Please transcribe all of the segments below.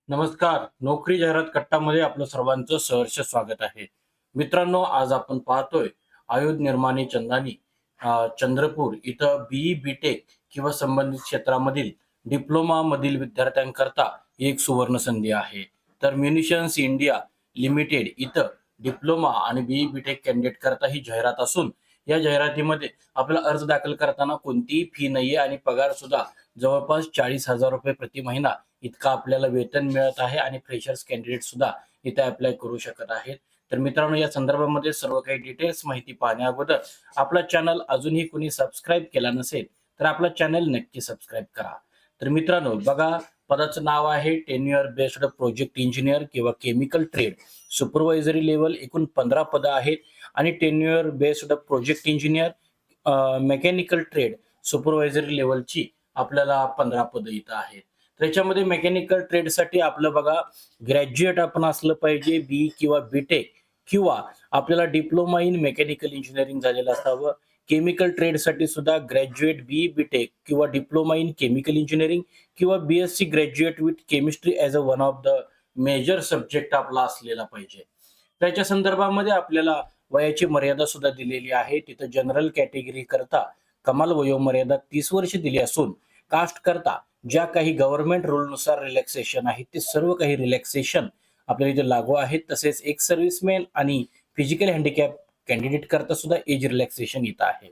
नमस्कार. नोकरी जाहिरात कट्टामध्ये आपलं सर्वांचं सहर्ष स्वागत आहे. मित्रांनो, आज आपण पाहतोय आयुध निर्माणी चंदानी चंद्रपूर इथं बीई बी.टेक किंवा संबंधित क्षेत्रामधील डिप्लोमा मधील विद्यार्थ्यांकरता एक सुवर्ण संधी आहे. तर म्युनिशन्स इंडिया लिमिटेड इथं डिप्लोमा आणि बीई बी.टेक कॅन्डिडेट करता ही जाहिरात असून या जाहिरातीमध्ये आपला अर्ज दाखल करताना कोणतीही फी नाहीये आणि पगार सुद्धा जवळपास 40,000 रुपये प्रति महिना इतका आपल्याला वेतन मिळत आहे आणि फ्रेशर्स कॅन्डिडेट सुद्धा इथे अप्लाय करू शकत आहेत. तर मित्रांनो, या संदर्भामध्ये सर्व काही डिटेल्स माहिती पाहण्या अगोदर आपला चॅनल अजूनही कोणी सबस्क्राईब केला नसेल तर आपला चॅनल नक्की सबस्क्राईब करा. तर मित्रांनो बघा, पदाचं नाव आहे टेन्युअर बेस्ड प्रोजेक्ट इंजिनियर किंवा केमिकल ट्रेड सुपरवायझरी लेवल. एकूण 15 पदं आहेत आणि tenure based project engineer mechanical trade supervisory लेवलची आपल्याला 15 पदं इथं आहेत. त्याच्यामध्ये मेकॅनिकल ट्रेडसाठी आपलं बघा, ग्रॅज्युएट आपण असलं पाहिजे बी किंवा बीटेक किंवा आपल्याला डिप्लोमा इन मेकॅनिकल इंजिनिअरिंग झालेलं असावं. केमिकल ट्रेडसाठी सुद्धा ग्रॅज्युएट बी बीटेक किंवा डिप्लोमा इन केमिकल इंजिनिअरिंग किंवा BSc graduate with chemistry as a one of the major subject आपला असलेला पाहिजे. त्याच्या संदर्भामध्ये आपल्याला वयाची मर्यादा सुद्धा दिलेली आहे. तिथं जनरल कॅटेगरी करता कमाल वयोमर्यादा 30 वर्ष दिली असून कास्ट करता ज्या काही गव्हर्नमेंट रूलनुसार रिलॅक्सेशन आहे ते सर्व काही रिलॅक्सेशन आपल्याला इथे लागू आहेत. तसेच एक सर्व्हिसमॅन आणि फिजिकल हँडिकॅप कॅन्डिडेट करता सुद्धा एज रिलॅक्सेशन इथं आहे.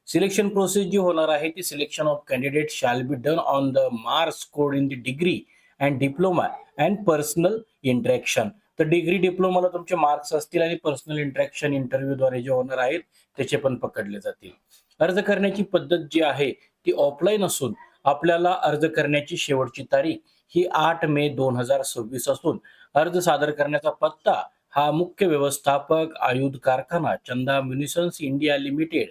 सिलेक्शन प्रोसेस जी होणार आहे ती selection of candidate shall be done on the marks scored in the degree and diploma and personal interaction. तर डिग्री डिप्लोमाला तुमचे मार्क्स असतील आणि पर्सनल इंटरॅक्शन इंटरव्ह्यूद्वारे जे होणार आहेत त्याचे पण पकडले जातील. अर्ज करण्याची पद्धत जी आहे ती ऑफलाईन असून आपल्याला अर्ज करण्याची शेवटची तारीख ही 8 मे 2026 असून अर्ज सादर करण्याचा पत्ता हा मुख्य व्यवस्थापक आयुध कारखाना चंदा म्युनिशन्स इंडिया लिमिटेड,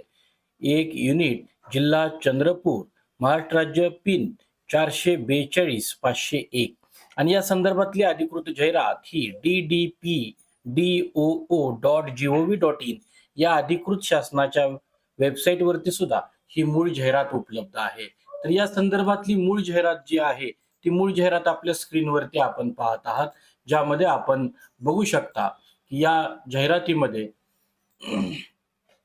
एक युनिट, जिल्हा चंद्रपूर, महाराष्ट्र राज्य, पिन 442 501. आणि या संदर्भातली अधिकृत जाहिरात ही ddpdoo.gov.in या अधिकृत शासनाच्या वेबसाईटवरती सुद्धा ही मूळ जाहिरात उपलब्ध आहे. तर या संदर्भातली मूळ जाहिरात जी आहे ती मूळ जाहिरात आपल्या स्क्रीनवरती आपण पाहत आहात, ज्यामध्ये आपण बघू शकता की या जाहिरातीमध्ये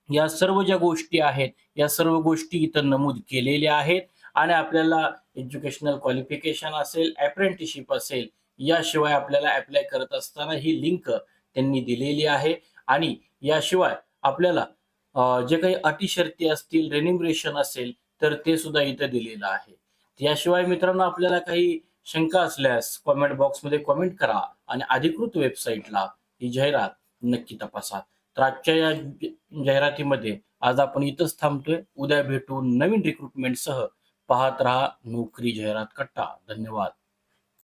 या सर्व ज्या गोष्टी आहेत या सर्व गोष्टी इथं नमूद केलेल्या आहेत आणि आपल्याला एज्युकेशनल क्वालिफिकेशन असेल, अप्रेंटिसशिप असेल, याशिवाय आपल्याला अप्लाय करत असताना ही लिंक त्यांनी दिलेली आहे. आणि याशिवाय आपल्याला जे काही अटी शर्ती असतील, रेन्युमरेशन असेल तर ते सुद्धा इथं दिलेलं आहे. याशिवाय मित्रांनो, आपल्याला काही शंका असल्यास कॉमेंट बॉक्समध्ये कॉमेंट करा आणि अधिकृत वेबसाईटला ही जाहिरात नक्की तपासा. तर आजच्या या जाहिरातीमध्ये आज आपण इथंच थांबतोय. उद्या भेटू नवीन रिक्रुटमेंटसह. पाहत रहा नोकरी जाहिरात कट्टा. धन्यवाद.